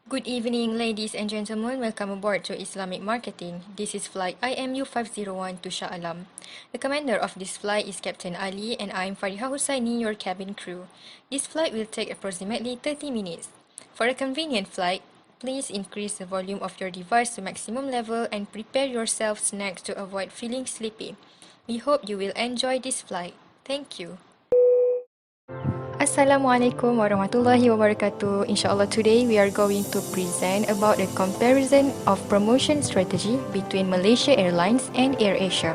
Good evening, ladies and gentlemen. Welcome aboard to Islamic Marketing. This is flight IMU 501 to Shah Alam. The commander of this flight is Captain Ali and I am Fariha Hussaini, your cabin crew. This flight will take approximately 30 minutes. For a convenient flight, please increase the volume of your device to maximum level and prepare yourself snacks to avoid feeling sleepy. We hope you will enjoy this flight. Thank you. Assalamualaikum warahmatullahi wabarakatuh. Inshallah today we are going to present about a comparison of promotion strategy between Malaysia Airlines and AirAsia.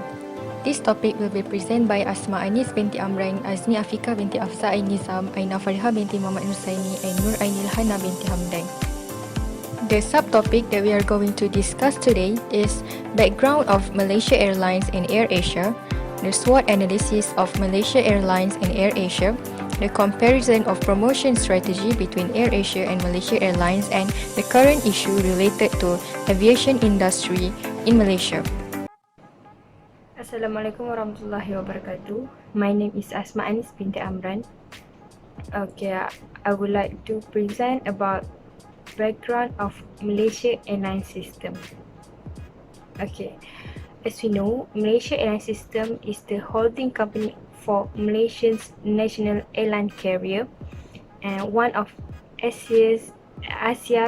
This topic will be presented by Asma Anis binti Amran, Azmi Afika binti Afsa Ainizam, Aina Fariha binti Muhammad Husaini and Nur Ainil Hana binti Hamdan. The subtopic that we are going to discuss today is background of Malaysia Airlines and AirAsia, the SWOT analysis of Malaysia Airlines and AirAsia, the comparison of promotion strategy between AirAsia and Malaysia Airlines, and the current issue related to aviation industry in Malaysia. Assalamualaikum warahmatullahi wabarakatuh. My name is Asma Anis binti Amran. Okay, I would like to present about background of Malaysia Airlines system. Okay, as we know, Malaysia Airlines system is the holding company for Malaysia's national airline carrier and one of Asia's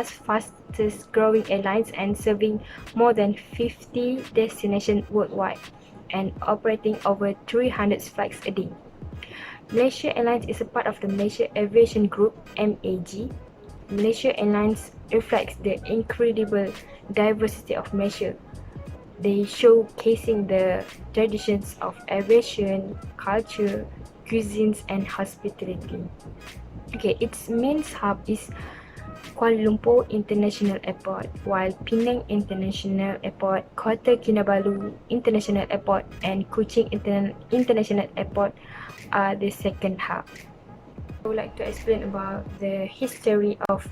fastest growing airlines and serving more than 50 destinations worldwide and operating over 300 flights a day. Malaysia Airlines is a part of the Malaysia Aviation Group (MAG). Malaysia Airlines reflects the incredible diversity of Malaysia. They showcasing the traditions of aviation, culture, cuisines and hospitality. Okay, its main hub is Kuala Lumpur International Airport, while Penang International Airport, Kota Kinabalu International Airport and Kuching International Airport are the second hub. I would like to explain about the history of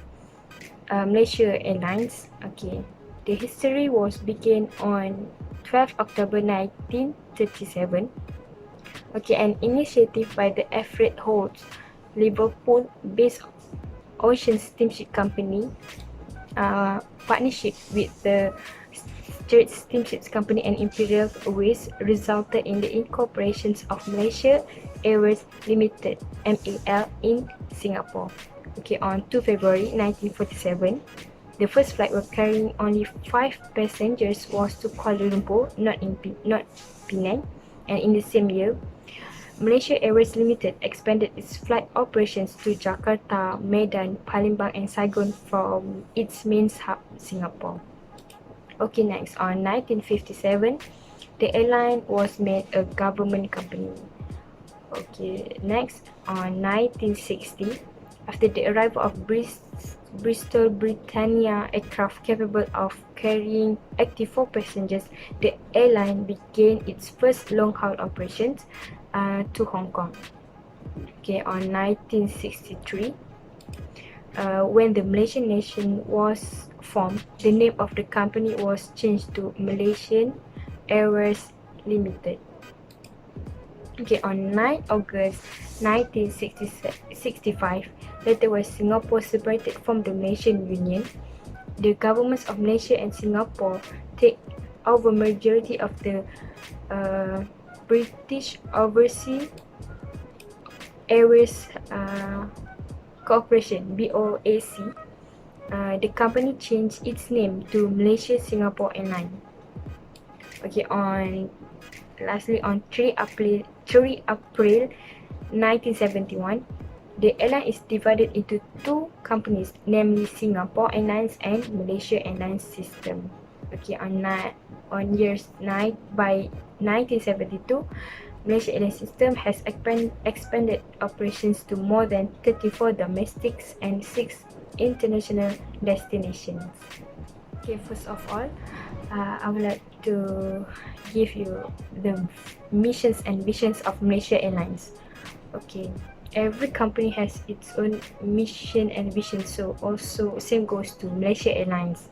Malaysia Airlines. Okay, the history was began on 12 October 1937. Okay, an initiative by the Alfred Holt Liverpool-based Ocean Steamship Company partnership with the Straits Steamships Company and Imperial Airways resulted in the incorporation of Malaysia Airways Limited (MAL) in Singapore. Okay, on 2 February 1947, the first flight was carrying only 5 passengers was to Kuala Lumpur, not Penang, and in the same year, Malaysia Airways Limited expanded its flight operations to Jakarta, Medan, Palembang and Saigon from its main hub, Singapore. Okay, next, on 1957, the airline was made a government company. Okay, next, on 1960, after the arrival of Bristol Britannia aircraft capable of carrying 84 passengers, the airline began its first long-haul operations to Hong Kong. Okay, on 1963, when the Malaysian nation was formed, the name of the company was changed to Malaysian Airways Limited. Okay, on 9 August 1965, later when Singapore separated from the Malaysian Union, the governments of Malaysia and Singapore take over majority of the British Overseas Airways Corporation (BOAC). The company changed its name to Malaysia Singapore Airlines. Okay, lastly on 3 April 1971, the airline is divided into two companies, namely Singapore Airlines and Malaysia Airlines System. Okay, on years 9 by 1972, Malaysia Airlines System has expanded operations to more than 34 domestics and 6 international destinations. Okay, first of all, I would like to give you the missions and visions of Malaysia Airlines. Okay, every company has its own mission and vision, so also same goes to Malaysia Airlines.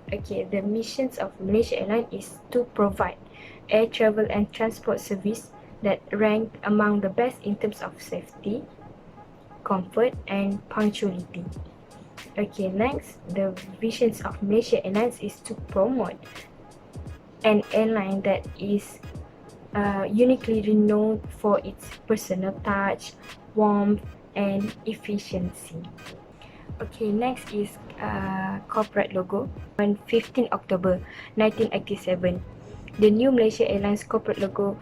Okay, the missions of Malaysia Airlines is to provide air travel and transport service that rank among the best in terms of safety, comfort and punctuality. Okay, next, the visions of Malaysia Airlines is to promote an airline that is uniquely renowned for its personal touch, warmth, and efficiency. Okay, next is corporate logo. On 15 October 1987, the new Malaysia Airlines corporate logo,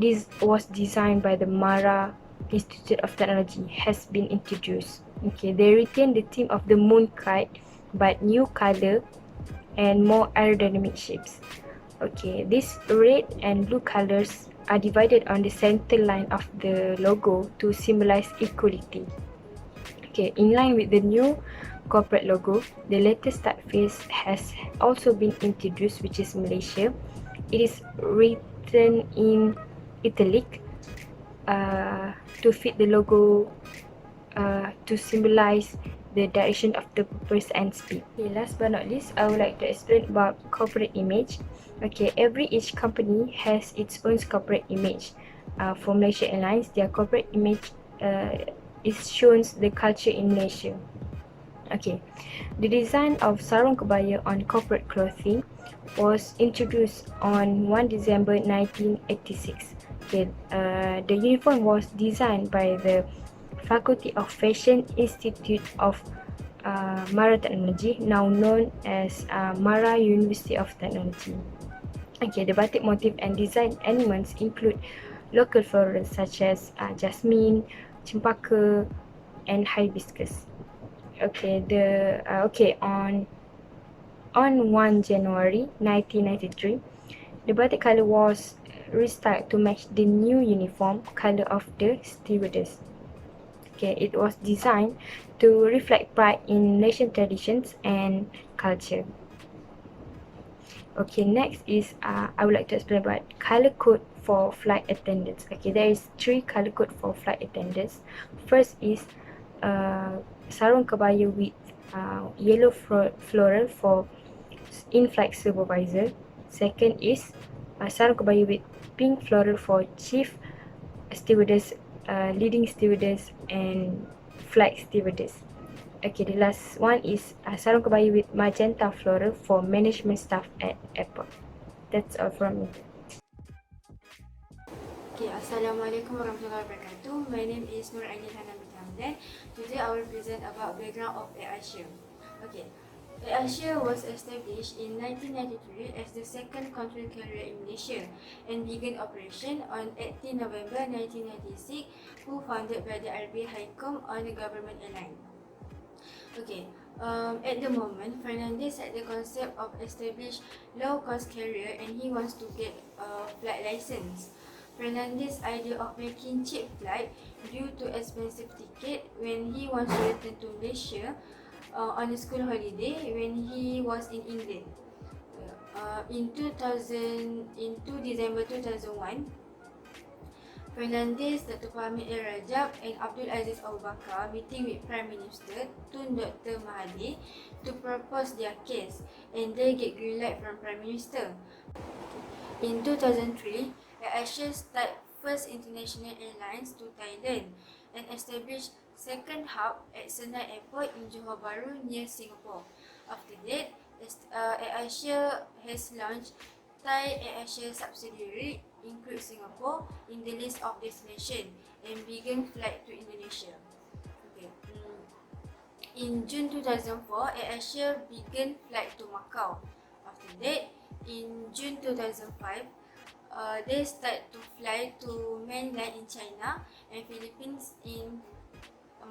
this was designed by the Mara Institute of Technology, has been introduced. Okay, they retain the theme of the moon kite, but new color and more aerodynamic shapes. Okay, these red and blue colors are divided on the center line of the logo to symbolize equality. Okay, in line with the new corporate logo, the latest typeface has also been introduced, which is Malaysia. It is written in italic to fit the logo to symbolize the direction of the purpose and speed. Okay, last but not least, I would like to explain about corporate image. Okay, each company has its own corporate image. For Malaysia Airlines, their corporate image is shows the culture in Malaysia. Okay, the design of sarung kebaya on corporate clothing was introduced on 1 December 1986. Okay, the uniform was designed by the Faculty of Fashion Institute of Mara Technology, now known as Mara University of Technology. Okay, the batik motif and design elements include local florals such as jasmine, cempaka, and hibiscus. Okay, on 1 January 1993, the batik color was restyled to match the new uniform color of the stewardess. Okay, it was designed to reflect pride in Malaysian traditions and culture. Okay, next is I would like to explain about color code for flight attendants. Okay, there is 3 color code for flight attendants. First is sarung kebaya with yellow floral for in-flight supervisor. Second is sarung kebaya with pink floral for chief stewardess, leading stewardess, and flight stewardess. Okay, the last one is sarung kebaya with magenta floral for management staff at airport. That's all from me. Okay, Assalamualaikum warahmatullahi wabarakatuh. My name is Nur Aini Hana binti Hamdan. Today I will present about background of AirAsia. Okay, AirAsia was established in 1993 as the second contract carrier in Malaysia and began operation on 18 November 1996, co-founded by the RB Highcom on the government airline. Okay, at the moment, Fernandez had the concept of established low-cost carrier and he wants to get a flight license. Fernandez's idea of making cheap flight due to expensive ticket when he wants to return to Malaysia on a school holiday when he was in England. In 2 December 2001, Fernandez, Dato' Fahmi Rajab and Abdul Aziz Abu Bakar meeting with Prime Minister Tun Dr. Mahathir to propose their case and they get green light from Prime Minister. In 2003, AirAsia started first international airlines to Thailand and established second hub at Senai Airport in Johor Bahru near Singapore. After that, AirAsia has launched Thai AirAsia subsidiary include Singapore in the list of destination and began flight to Indonesia. Okay. In June 2004, AirAsia began flight to Macau. After that, in June 2005, they start to fly to mainland in China and Philippines in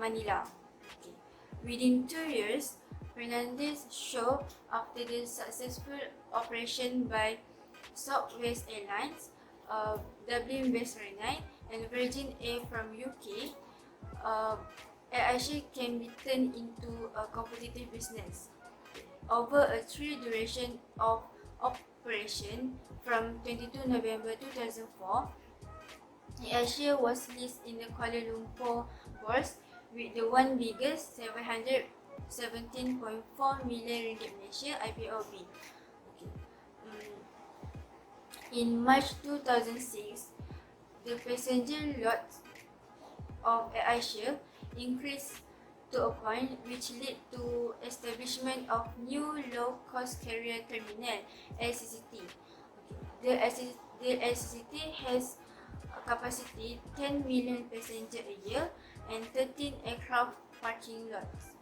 Manila. Okay. Within 2 years, Fernandez show after the successful operation by Southwest Airlines, WM West Airline, and Virgin Air from UK, AirAsia can be turned into a competitive business. Over a 3 duration of operation from 22 November 2004, AirAsia was listed in the Kuala Lumpur bourse with the one biggest 717.4 million ringgit Malaysia IPO bid. Okay. In March 2006, the passenger lot of AirAsia increased to a point which led to establishment of new low-cost carrier terminal (LCCT). The LCCT has a capacity 10 million passenger a year and 13 aircraft parking lots.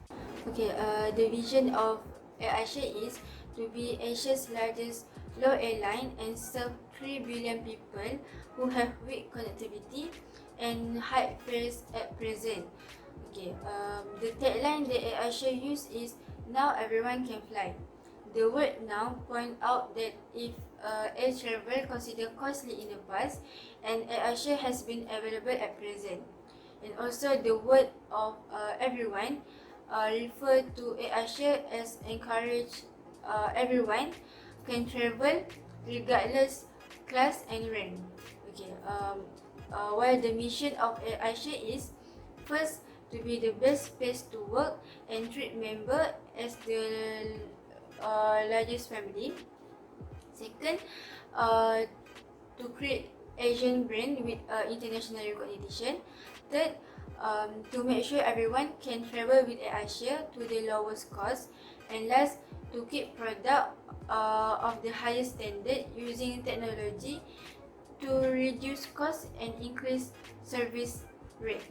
The vision of AirAsia is to be Asia's largest low airline and serve 3 billion people who have weak connectivity and high fares at present. The tagline that AirAsia use is "Now everyone can fly." The word "now" point out that if air travel considered costly in the past, and AirAsia has been available at present. And also the word of everyone refer to AirAsia as encourage everyone can travel regardless class and rank. While the mission of AirAsia is first to be the best place to work and treat member as the largest family. Second, to create Asian brand with international recognition. Third, to make sure everyone can travel with AirAsia to the lowest cost. And last, to keep product of the highest standard using technology to reduce cost and increase service rate.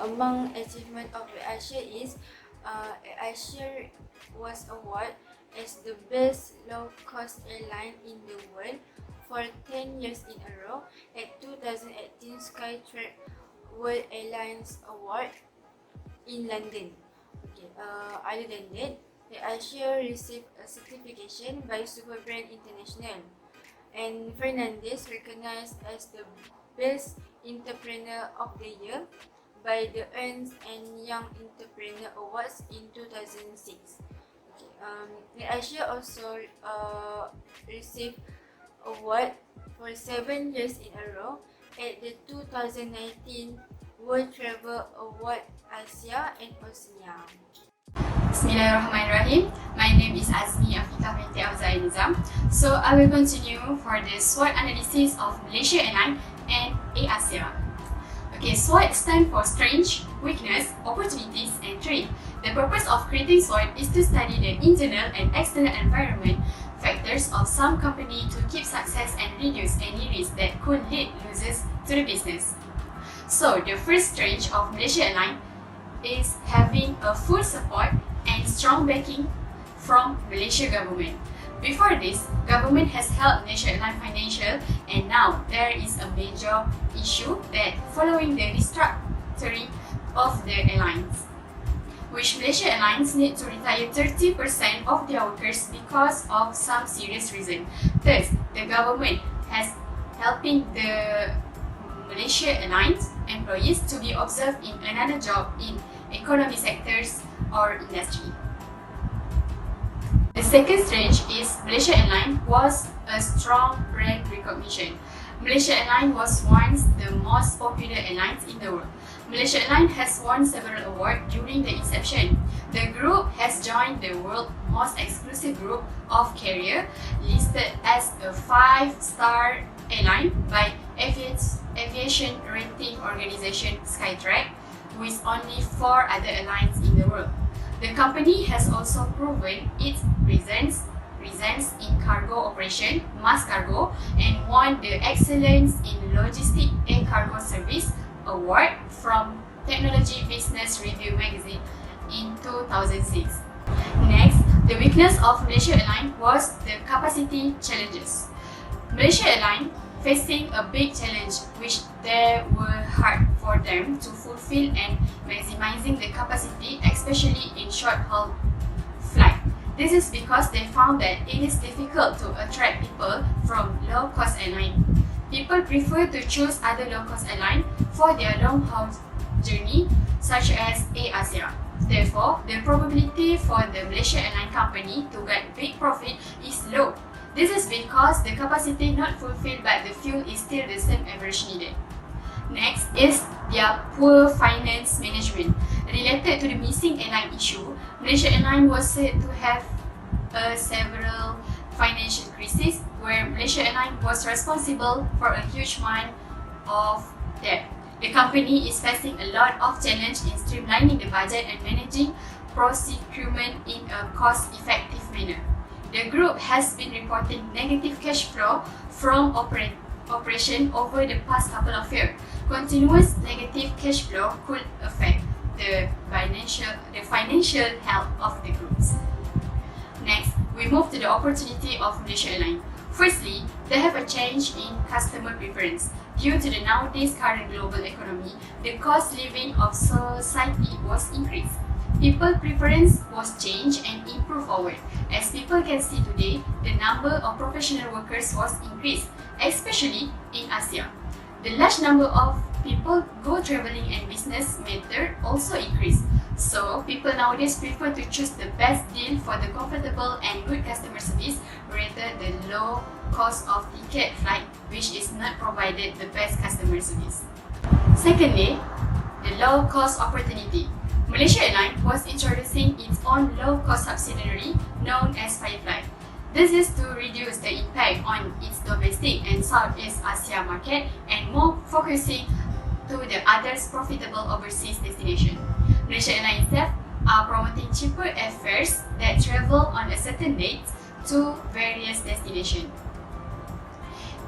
Among achievement of AirAsia is AirAsia was awarded as the best low-cost airline in the world for 10 years in a row at 2018 Skytrax World Airlines Award in London. Other than that, AirAsia received a certification by Superbrand International, and Fernandez recognized as the best entrepreneur of the year by the Ernst and Young Entrepreneur Awards in 2006. AirAsia also received award for 7 years in a row at the 2019 World Travel Award Asia and Oceania. Bismillahirrahmanirrahim. My name is Azmi Afika binti Nizam. So I will continue for the SWOT analysis of Malaysia Airlines and AirAsia. SWOT stands for strengths, weakness, opportunities, and threat. The purpose of creating SWOT is to study the internal and external environment factors of some company to keep success and reduce any risk that could lead losses to the business. So the first strength of Malaysia Airlines is having a full support and strong backing from Malaysia government. Before this, government has helped Malaysia Airlines financial, and now there is a major issue that following the restructuring of the airlines, which Malaysia Airlines need to retire 30% of their workers because of some serious reason. Thus, the government has helping the Malaysia Airlines employees to be observed in another job in economy sectors or industry. The second strength is Malaysia Airlines was a strong brand recognition. Malaysia Airlines was once the most popular airlines in the world. Malaysia Airlines has won several awards during the inception. The group has joined the world's most exclusive group of carrier, listed as a 5-star airline by aviation rating organization Skytrax, with only 4 other airlines in the world. The company has also proven its presence in cargo operation, mass cargo, and won the Excellence in Logistics Air Cargo Service Award from Technology Business Review magazine in 2006. Next, the weakness of Malaysia Airlines was the capacity challenges. Malaysia Airlines facing a big challenge which they were hard for them to fulfill and maximizing the capacity, especially in short-haul flight. This is because they found that it is difficult to attract people from low-cost airline. People prefer to choose other low-cost airline for their long-haul journey, such as AirAsia. Therefore, the probability for the Malaysia Airlines company to get big profit is low. This is because the capacity not fulfilled but the fuel is still the same average needed. Next is their poor finance management. Related to the missing airline issue, Malaysia Airlines was said to have several financial crises where Malaysia Airlines was responsible for a huge amount of debt. The company is facing a lot of challenge in streamlining the budget and managing procurement in a cost-effective manner. The group has been reporting negative cash flow from operation over the past couple of years. Continuous negative cash flow could affect the financial health of the groups. Next, we move to the opportunity of Malaysia Airlines. Firstly, they have a change in customer preference. Due to the nowadays current global economy, the cost living of society was increased. People preference was changed and improved forward. As people can see today, the number of professional workers was increased, especially in Asia. The large number of people go traveling and business matter also increased. So people nowadays prefer to choose the best deal for the comfortable and good customer service rather than low cost of ticket flight, which is not provided the best customer service. Secondly, the low cost opportunity. Malaysia Airlines was introducing its own low-cost subsidiary known as Firefly. This is to reduce the impact on its domestic and Southeast Asia market and more focusing to the others profitable overseas destination. Malaysia Airlines itself are promoting cheaper airfares that travel on a certain date to various destinations.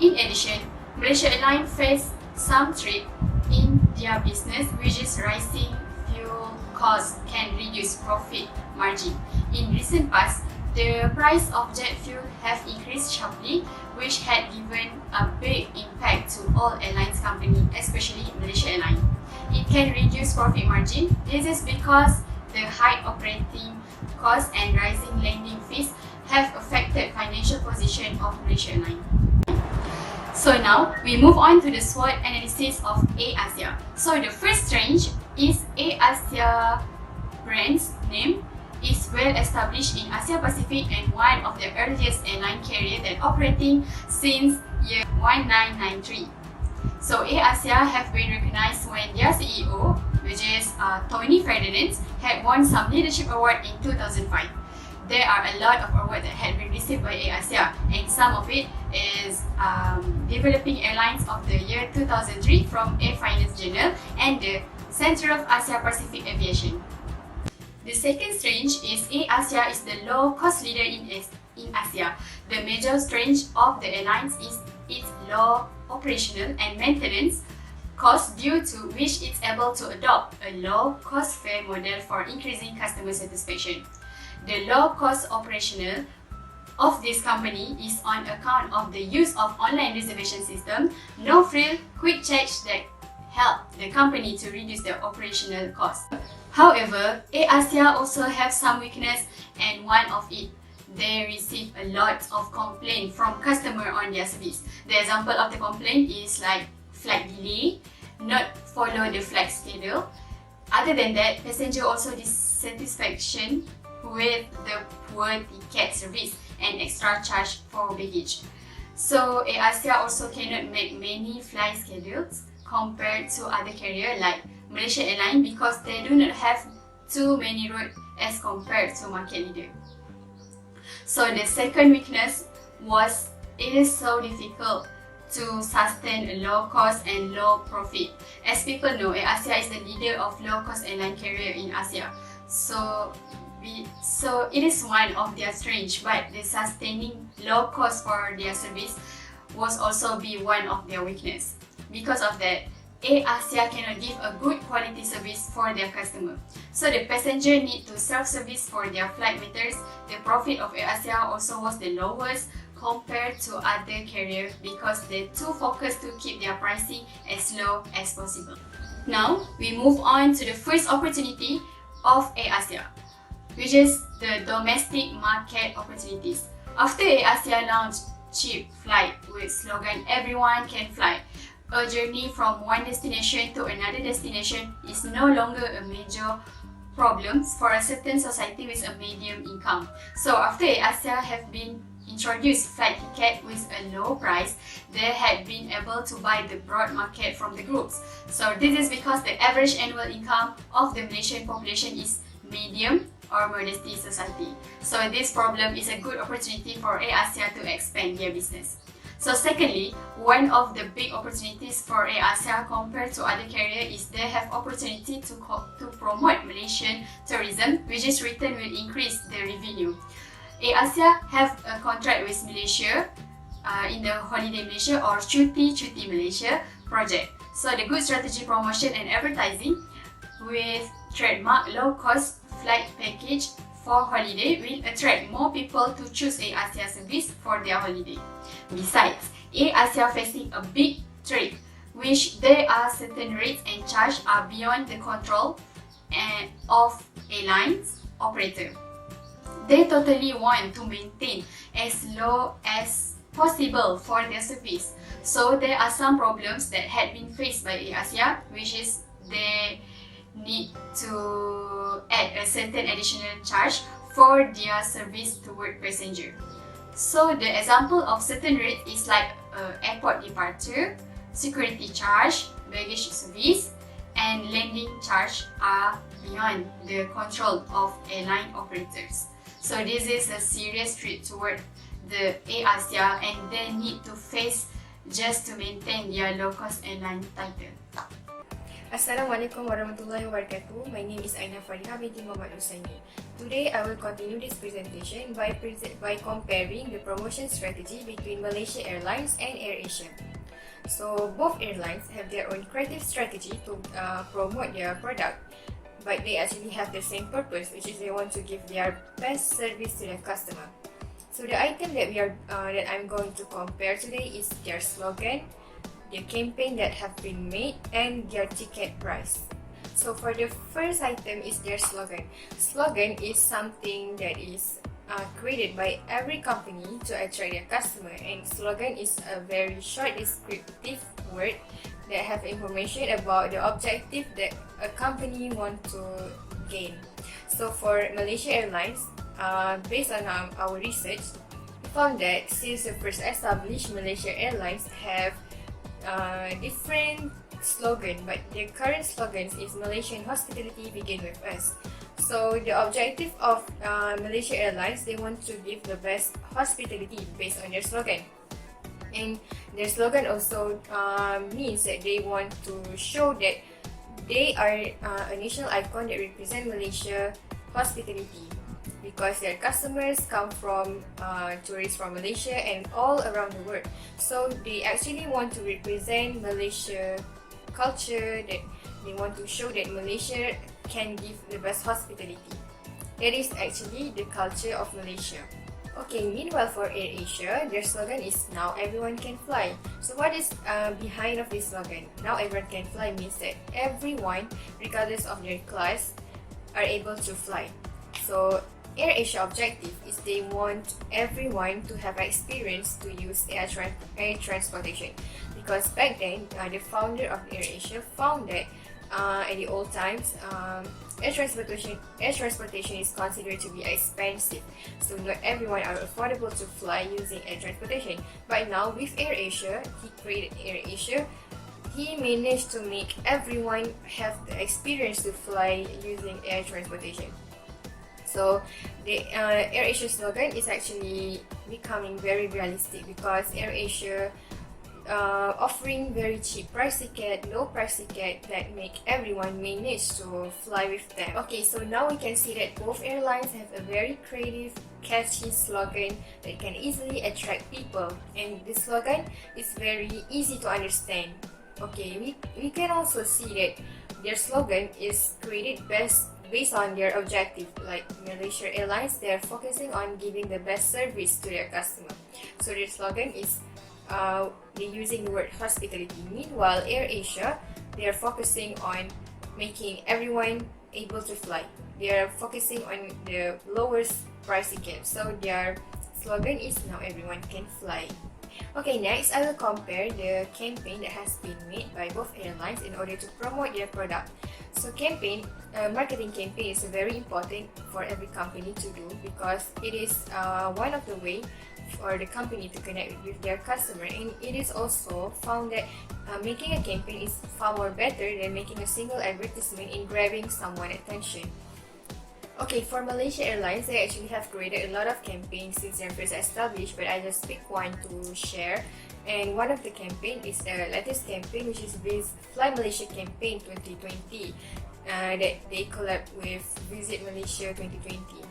In addition, Malaysia Airlines face some threat in their business, which is rising fuel costs can reduce profit margin. In recent past, the price of jet fuel have increased sharply, which had given a big impact to all airlines companies, especially Malaysia Airlines. It can reduce profit margin. This is because the high operating costs and rising landing fees have affected financial position of Malaysia Airlines. So now, we move on to the SWOT analysis of AirAsia. So the first range is AirAsia brand's name is well established in Asia Pacific and one of the earliest airline carrier that operating since year 1993. So AirAsia have been recognized when their CEO, which is Tony Ferdinand, had won some leadership award in 2005. There are a lot of awards that had been received by AirAsia, and some of it is Developing Airlines of the year 2003 from Air Finance Journal and the Center of Asia Pacific Aviation. The second strength is AirAsia is the low-cost leader in Asia. The major strength of the airlines is its low operational and maintenance costs, due to which it's able to adopt a low-cost fare model for increasing customer satisfaction. The low-cost operational of this company is on account of the use of online reservation system, no-frill, quick checks that help the company to reduce their operational costs. However, AirAsia also have some weakness, and one of it, they receive a lot of complaint from customer on their service. The example of the complaint is like flight delay, not follow the flight schedule. Other than that, passenger also dissatisfaction with the poor ticket service and extra charge for baggage. So AirAsia also cannot make many flight schedules compared to other carrier like Malaysia Airlines because they do not have too many routes as compared to market leader. So the second weakness was it is so difficult to sustain a low cost and low profit. As people know, AirAsia is the leader of low cost airline carrier in Asia. So it is one of their strengths, but the sustaining low cost for their service was also be one of their weakness. Because of that, AirAsia cannot give a good quality service for their customer. So the passenger need to self-service for their flight matters. The profit of AirAsia also was the lowest compared to other carriers because they too focused to keep their pricing as low as possible. Now, we move on to the first opportunity of AirAsia, which is the domestic market opportunities. After AirAsia launched cheap flight with slogan "Everyone can fly," a journey from one destination to another destination is no longer a major problem for a certain society with a medium income. So after AirAsia have been introduced flight ticket with a low price, they had been able to buy the broad market from the groups. So this is because the average annual income of the Malaysian population is medium or modesty society. So this problem is a good opportunity for AirAsia to expand their business. So secondly, one of the big opportunities for AirAsia compared to other carriers is they have opportunity to promote Malaysian tourism, which is return will increase the revenue. AirAsia have a contract with Malaysia in the Holiday Malaysia or Cuti Malaysia project. So the good strategy promotion and advertising with trademark low-cost flight package for holiday will attract more people to choose AirAsia service for their holiday. Besides, AirAsia facing a big threat, which there are certain rates and charges are beyond the control of airlines operator. They totally want to maintain as low as possible for their service. So there are some problems that had been faced by AirAsia, which is they need to add a certain additional charge for their service toward passenger. So the example of certain rate is like airport departure, security charge, baggage service, and landing charge are beyond the control of airline operators. So this is a serious threat toward the AirAsia, and they need to face just to maintain their low-cost airline title. Assalamualaikum warahmatullahi wabarakatuh. My name is Aina Fariha binti Muhammad Husaini. Today I will continue this presentation by comparing the promotion strategy between Malaysia Airlines and AirAsia. So both airlines have their own creative strategy to promote their product, but they actually have the same purpose, which is they want to give their best service to their customer. So the item that I'm going to compare today is their slogan, the campaign that have been made, and their ticket price. So for the first item is their slogan. Slogan is something that is created by every company to attract their customer, and slogan is a very short descriptive word that have information about the objective that a company want to gain. So for Malaysia Airlines, based on our research, we found that since the first established, Malaysia Airlines have different slogan, but their current slogans is Malaysian hospitality begin with us. So the objective of Malaysia Airlines, they want to give the best hospitality based on their slogan. And their slogan also means that they want to show that they are a national icon that represent Malaysia hospitality, because their customers come from tourists from Malaysia and all around the world. So they actually want to represent Malaysia culture, that they want to show that Malaysia can give the best hospitality. That is actually the culture of Malaysia. Okay, meanwhile for AirAsia, their slogan is now everyone can fly. So what is behind of this slogan? Now everyone can fly means that everyone, regardless of their class, are able to fly. So AirAsia objective is they want everyone to have experience to use air transportation, because back then the founder of AirAsia found that at the old times air transportation is considered to be expensive, so not everyone are affordable to fly using air transportation. But now with AirAsia, he created AirAsia, he managed to make everyone have the experience to fly using air transportation. So the AirAsia slogan is actually becoming very realistic, because AirAsia offering very cheap price ticket, low price ticket that make everyone manage to fly with them. Okay, so now we can see that both airlines have a very creative, catchy slogan that can easily attract people, and this slogan is very easy to understand. Okay, we can also see that their slogan is created based on their objective. Like Malaysia Airlines, they are focusing on giving the best service to their customer. So their slogan is they're using the word hospitality. Meanwhile, AirAsia, they are focusing on making everyone able to fly. They are focusing on the lowest price ticket. So their slogan is now everyone can fly. Okay, next I will compare the campaign that has been made by both airlines in order to promote their product. So marketing campaign is very important for every company to do, because it is one of the way for the company to connect with their customer, and it is also found that making a campaign is far more better than making a single advertisement in grabbing someone's attention. Okay, for Malaysia Airlines, they actually have created a lot of campaigns since they're first established, but I just pick one to share. And one of the campaign is the latest campaign, which is this Fly Malaysia campaign 2020 that they collab with Visit Malaysia 2020.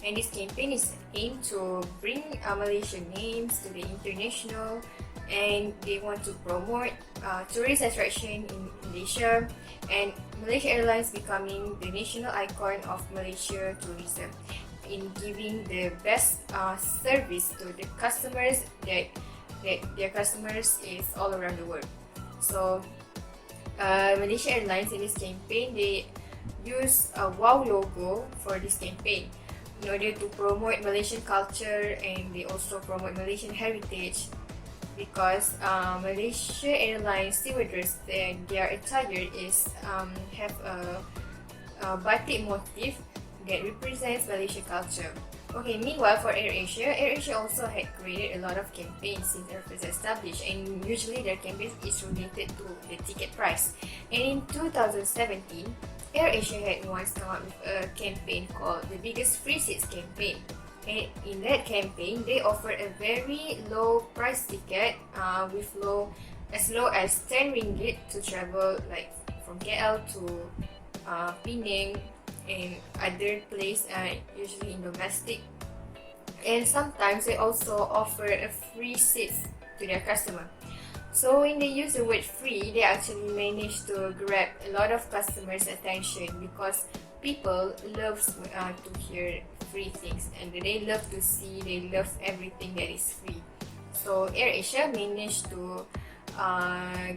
And this campaign is aimed to bring Malaysian names to the international, and they want to promote tourist attraction in Malaysia and Malaysia Airlines becoming the national icon of Malaysia tourism in giving the best service to the customers that their customers is all around the world. So Malaysia Airlines in this campaign, they use a WOW logo for this campaign in order to promote Malaysian culture, and they also promote Malaysian heritage because Malaysia Airlines stewardess, their attire is have a batik motif that represents Malaysian culture. Okay, meanwhile for AirAsia also had created a lot of campaigns since their first established, and usually their campaign is related to the ticket price. And in 2017, AirAsia had once come up with a campaign called the Biggest Free Seats campaign. And in that campaign, they offered a very low price ticket with as low as 10 ringgit to travel like from KL to Penang and other place, usually in domestic. And sometimes they also offer a free seats to their customer. So when they use the word free, they actually managed to grab a lot of customers' attention because people love to hear free things, and they love to see, they love everything that is free. So AirAsia managed to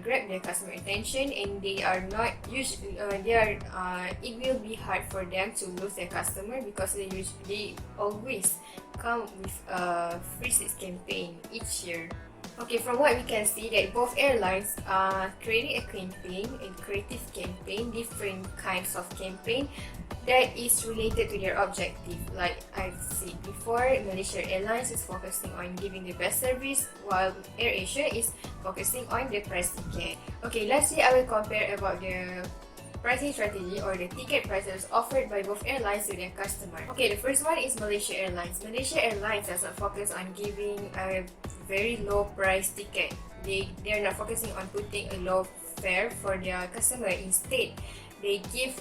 grab their customer attention, and they are not usually it will be hard for them to lose their customer because they always come with a free seats campaign each year. Okay, from what we can see that both airlines are creating a campaign, a creative campaign, different kinds of campaign that is related to their objective. Like I've said before, Malaysia Airlines is focusing on giving the best service, while AirAsia is focusing on the price ticket. Okay, lastly, I will compare about the pricing strategy or the ticket prices offered by both airlines to their customer. Okay, the first one is Malaysia Airlines. Malaysia Airlines doesn't focus on giving a very low price ticket. They're not focusing on putting a low fare for their customer. Instead, they give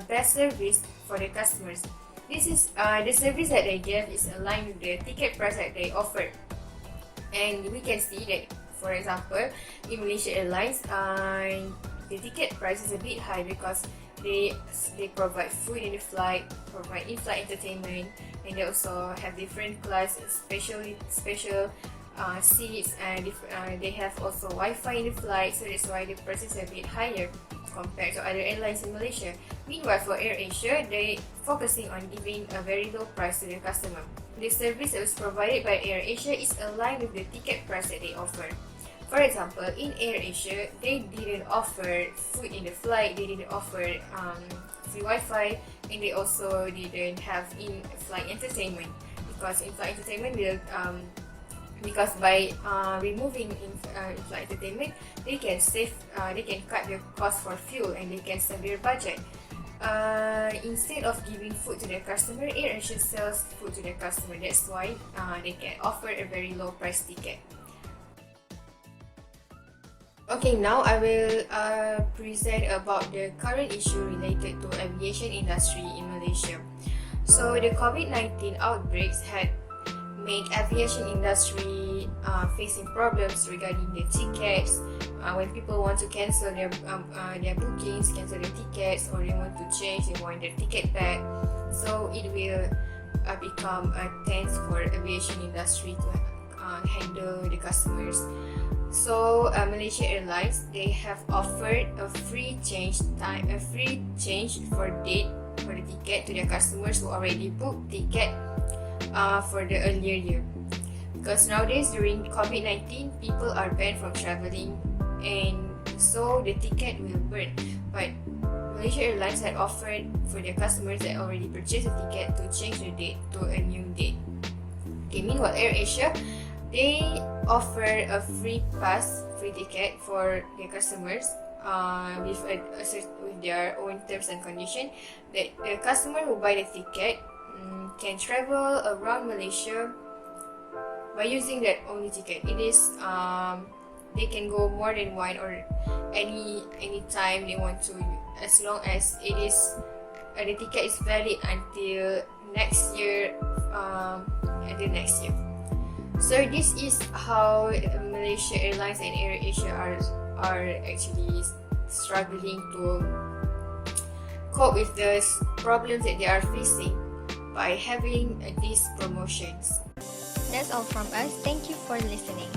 best service for the customers. This is the service that they give is aligned with the ticket price that they offer. And we can see that, for example, in Malaysia Airlines, the ticket price is a bit high because they provide food in the flight, provide in-flight entertainment, and they also have different class, special seats, and they have also Wi-Fi in the flight, so that's why the price is a bit higher compared to other airlines in Malaysia. Meanwhile, for AirAsia, they focusing on giving a very low price to their customer. The service that was provided by AirAsia is aligned with the ticket price that they offer. For example, in AirAsia, they didn't offer food in the flight, they didn't offer free Wi-Fi, and they also didn't have in-flight entertainment because in-flight entertainment will because by removing in-flight entertainment, they can cut the cost for fuel, and they can save their budget. Instead of giving food to their customer, AirAsia sells food to their customer. That's why they can offer a very low price ticket. Okay, now I will present about the current issue related to aviation industry in Malaysia. So the COVID-19 outbreaks had made aviation industry facing problems regarding the tickets. When people want to cancel their bookings, cancel their tickets, or they want to change, they want their ticket back. So it will become a tense for aviation industry to handle the customers. So Malaysia Airlines, they have offered a free change for date for the ticket to their customers who already booked ticket for the earlier year. Because nowadays during COVID-19, people are banned from traveling, and so the ticket will burn. But Malaysia Airlines had offered for their customers that already purchased a ticket to change the date to a new date. Okay, meanwhile AirAsia, they offer a free ticket for their customers with their own terms and condition that the customer who buy the ticket can travel around Malaysia by using that only ticket. It is they can go more than one or any time they want to, as long as it is the ticket is valid until next year. So this is how Malaysia Airlines and AirAsia are actually struggling to cope with the problems that they are facing by having these promotions. That's all from us. Thank you for listening.